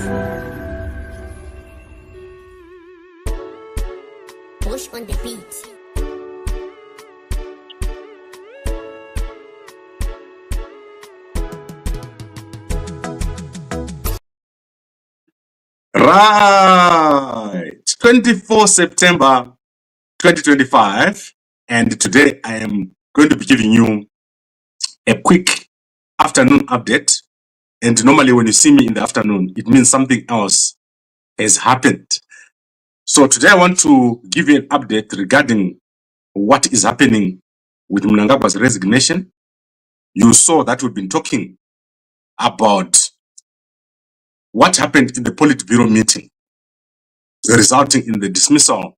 Push on the beat. Right, 24 September 2025, and today I am going to be giving you a quick afternoon update. And normally when you see me in the afternoon, it means something else has happened. So today I want to give you an update regarding what is happening with Mnangagwa's resignation. You saw that we've been talking about what happened in the Politburo meeting, resulting in the dismissal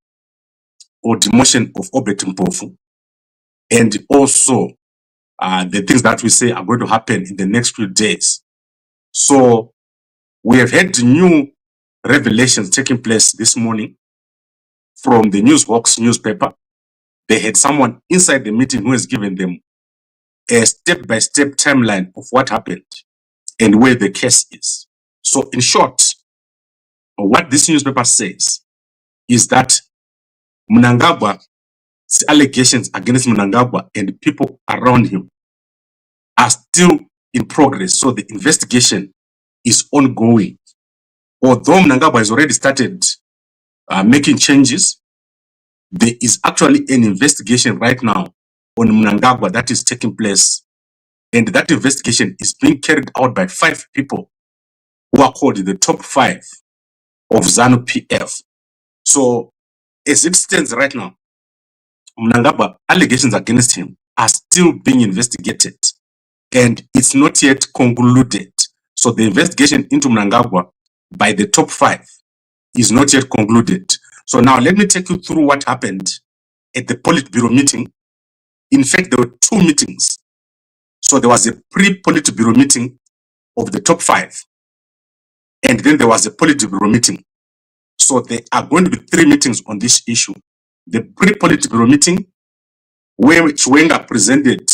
or demotion of Obert Mpofu, and also the things that we say are going to happen in the next few days. So we have had new revelations taking place this morning from the Newshawks newspaper. They had someone inside the meeting who has given them a step-by-step timeline of what happened and where the case is. So in short, what this newspaper says is that Mnangagwa's allegations against Mnangagwa and people around him are still in progress. So the investigation is ongoing. Although Mnangagwa has already started making changes, there is actually an investigation right now on Mnangagwa that is taking place. And that investigation is being carried out by 5 people who are called the top 5 of Zanu PF. So as it stands right now, Mnangagwa allegations against him are still being investigated and it's not yet concluded. So the investigation into Mnangagwa by the top 5 is not yet concluded. So now let me take you through what happened at the Politburo meeting. In fact, there were 2 meetings. So there was a pre-Politburo meeting of the top 5, and then there was a Politburo meeting. So there are going to be 3 meetings on this issue. The pre-Politburo meeting, where Chiwenga presented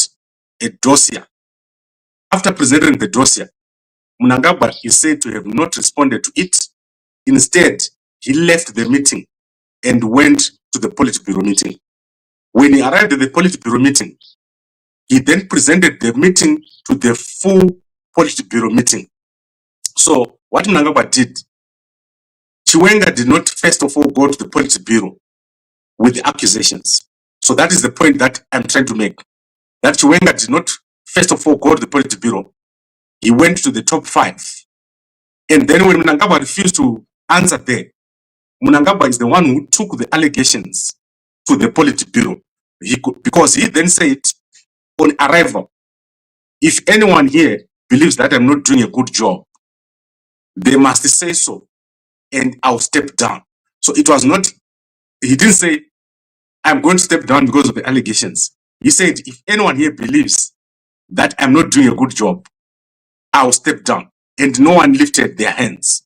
a dossier. After presenting the dossier, Mnangagwa is said to have not responded to it. Instead, he left the meeting and went to the Politburo meeting. When he arrived at the Politburo meeting, he then presented the meeting to the full Politburo meeting. So what Mnangagwa did, Chiwenga did not first of all go to the Politburo with the accusations. So that is the point that I'm trying to make. That Chiwenga did not first of all go to the Politburo. He went to the top 5. And then when Mnangagwa refused to answer there, Mnangagwa is the one who took the allegations to the Politburo. Because he then said, on arrival, if anyone here believes that I'm not doing a good job, they must say so, and I'll step down. So it was not, he didn't say, I'm going to step down because of the allegations. He said, if anyone here believes that I'm not doing a good job, I'll step down. And no one lifted their hands.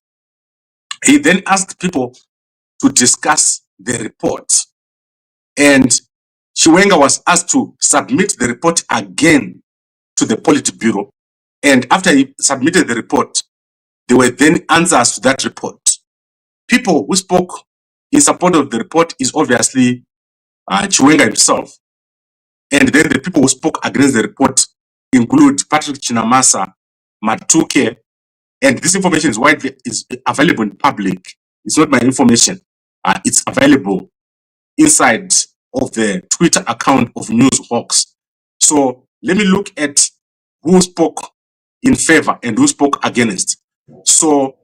He then asked people to discuss the report. And Chiwenga was asked to submit the report again to the Politburo. And after he submitted the report, there were then answers to that report. People who spoke in support of the report is obviously Chiwenga himself. And then the people who spoke against the report include Patrick Chinamasa, Matuke, and this information is available in public. It's not my information. It's available inside of the Twitter account of Newshawks. So let me look at who spoke in favor and who spoke against. So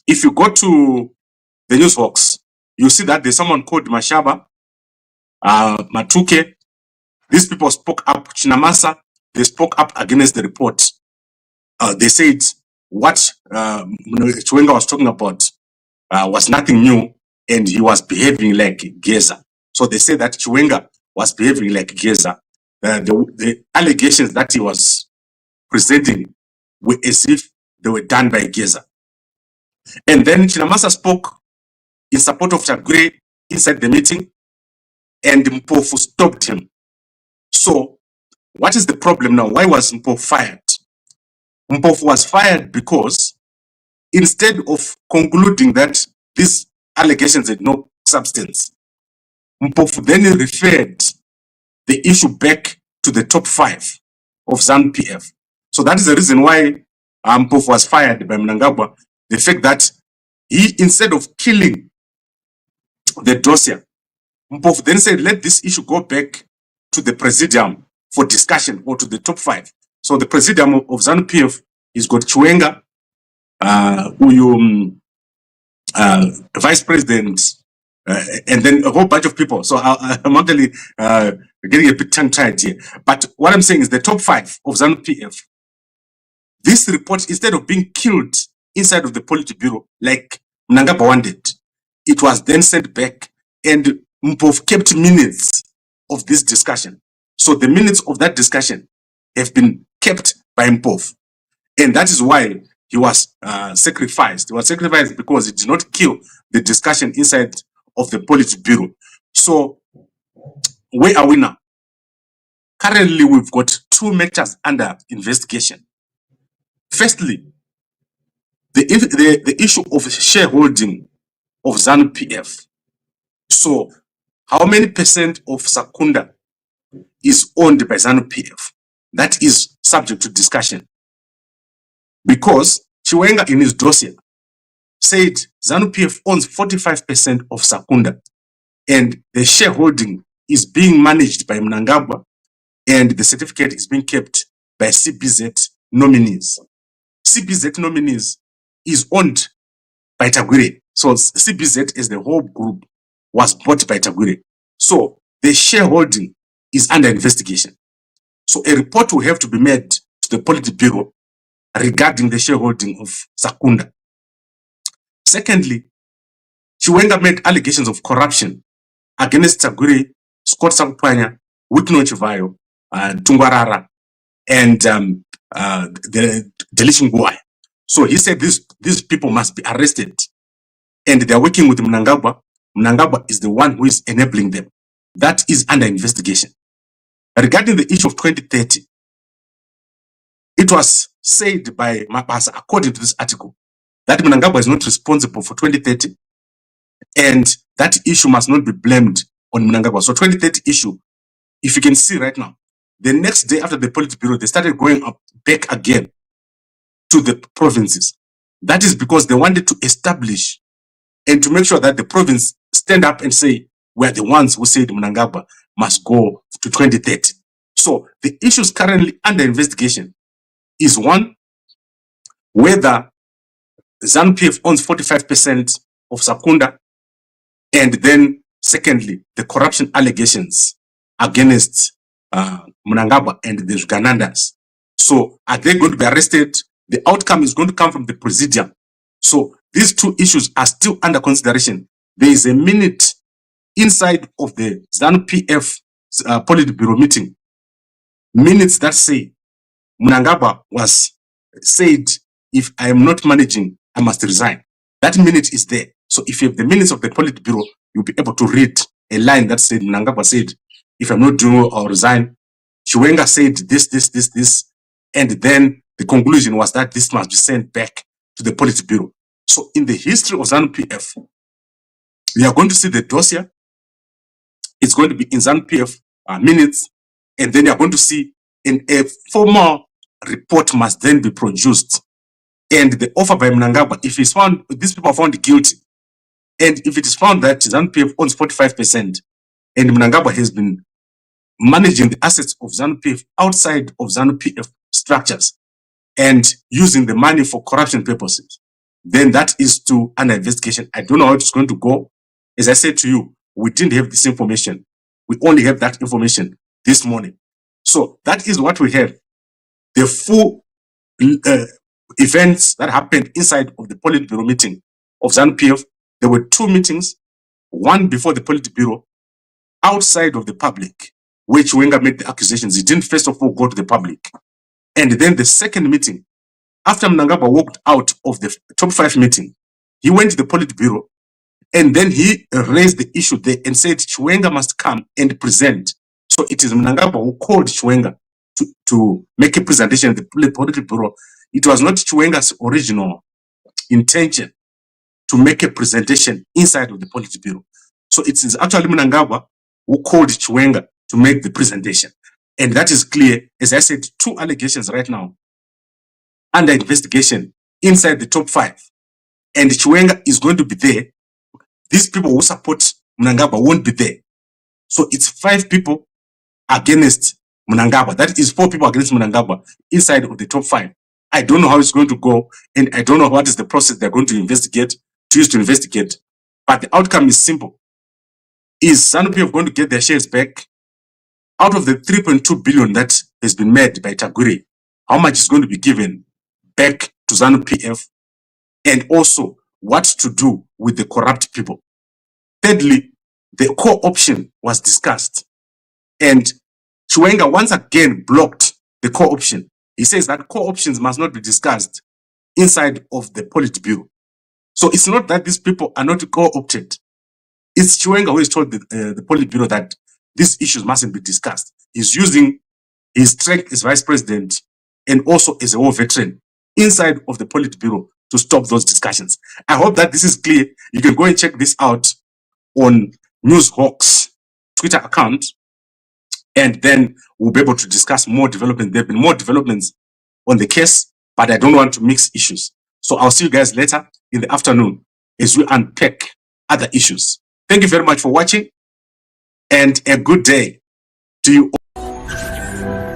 if you go to the Newshawks, you see that there's someone called Mashaba, Matuke. These people spoke up. Chinamasa, they spoke up against the report. They said what Chiwenga was talking about was nothing new, and he was behaving like Geza. So they say that Chiwenga was behaving like Geza. The allegations that he was presenting were as if they were done by Geza. And then Chinamasa spoke in support of Chagre inside the meeting, and Mpofu stopped him. So what is the problem now? Why was Mpofu fired? Mpofu was fired because instead of concluding that these allegations had no substance, Mpofu then referred the issue back to the top 5 of Zanu PF. So that is the reason why Mpofu was fired by Mnangagwa. The fact that he, instead of killing the dossier, Mpofu then said, let this issue go back to the presidium for discussion, or to the top 5. So the presidium of Zanu PF is got Chiwenga, Vice President, and then a whole bunch of people. So I'm actually getting a bit tongue-tied here. But what I'm saying is the top 5 of Zanu PF, this report, instead of being killed inside of the Politburo like Mnangagwa wanted, it was then sent back, and Mpofu kept minutes of this discussion. So the minutes of that discussion have been kept by Mpofu. And that is why he was sacrificed. He was sacrificed because he did not kill the discussion inside of the Politburo. So where are we now? Currently, we've got 2 matters under investigation. Firstly, the issue of shareholding of Zanu PF. So how many percent of Secunda is owned by Zanu PF? That is subject to discussion. Because Chiwenga in his dossier said Zanu PF owns 45% of Secunda, and the shareholding is being managed by Mnangagwa, and the certificate is being kept by CBZ nominees. CBZ nominees is owned by Tagwire. So CBZ as the whole group was bought by Tagwire. So the shareholding is under investigation. So a report will have to be made to the Politburo regarding the shareholding of Secunda. Secondly, Chiwenga made allegations of corruption against Tagwire, Scott Sampanya, Wikno Chivayo, Tungwarara, and the Delishingwai. So he said these people must be arrested, and they are working with Mnangagwa. Mnangagwa is the one who is enabling them. That is under investigation. Regarding the issue of 2030, it was said by Mapasa, according to this article, that Mnangagwa is not responsible for 2030, and that issue must not be blamed on Mnangagwa. So 2030 issue, if you can see right now, the next day after the Politburo, they started going up back again to the provinces. That is because they wanted to establish and to make sure that the province stand up and say, we're the ones who said Mnangagwa must go to 2030. So the issues currently under investigation is, one, whether Zanu PF owns 45% of Secunda, and then secondly, the corruption allegations against Mnangagwa and the Zviganandas. So are they going to be arrested? The outcome is going to come from the presidium. So these 2 issues are still under consideration. There is a minute inside of the Zanu PF Politburo meeting, minutes that say Mnangagwa was said, if I am not managing, I must resign. That minute is there. So if you have the minutes of the Politburo, you'll be able to read a line that said Mnangagwa said, if I'm not doing well, I'll resign. Chiwenga said this, and then the conclusion was that this must be sent back to the Politburo. So in the history of Zanu PF, we are going to see the dossier. It's going to be in Zanu PF minutes, and then you're going to see in a formal report must then be produced. And the offer by Mnangagwa, if it's found, these people are found guilty, and if it is found that Zanu PF owns 45%, and Mnangagwa has been managing the assets of Zanu PF outside of Zanu PF structures and using the money for corruption purposes, then that is to under investigation. I don't know how it's going to go. As I said to you, we didn't have this information. We only have that information this morning. So that is what we have. The full events that happened inside of the Politburo meeting of Zanu PF. There were 2 meetings, one before the Politburo, outside of the public, where Chiwenga made the accusations. He didn't first of all go to the public. And then the second meeting, after Mnangagwa walked out of the top 5 meeting, he went to the Politburo, and then he raised the issue there and said Chiwenga must come and present. So it is Mnangagwa who called Chiwenga to make a presentation at the Politburo. It was not Chiwenga's original intention to make a presentation inside of the Politburo. So it is actually Mnangagwa who called Chiwenga to make the presentation. And that is clear. As I said, 2 allegations right now under investigation inside the top 5. And Chiwenga is going to be there. These people who support Mnangagwa won't be there. So it's 5 people against Mnangagwa. That is 4 people against Mnangagwa inside of the top 5. I don't know how it's going to go, and I don't know what is the process they're going to investigate, choose to investigate. But the outcome is simple. Is Zanu PF going to get their shares back? Out of the 3.2 billion that has been made by Taguri, how much is going to be given back to Zanu PF? And also, what to do with the corrupt people? Thirdly, the core option was discussed. And Chiwenga once again blocked the core option. He says that core options must not be discussed inside of the Politburo. So it's not that these people are not co-opted. It's Chiwenga who has told the Politburo that these issues mustn't be discussed. He's using his strength as vice president and also as a war veteran inside of the Politburo to stop those discussions. I hope that this is clear. You can go and check this out on Newshawks Twitter account, and then we'll be able to discuss more development. There have been more developments on the case, but I don't want to mix issues. So I'll see you guys later in the afternoon as we unpack other issues. Thank you very much for watching, and a good day to you all.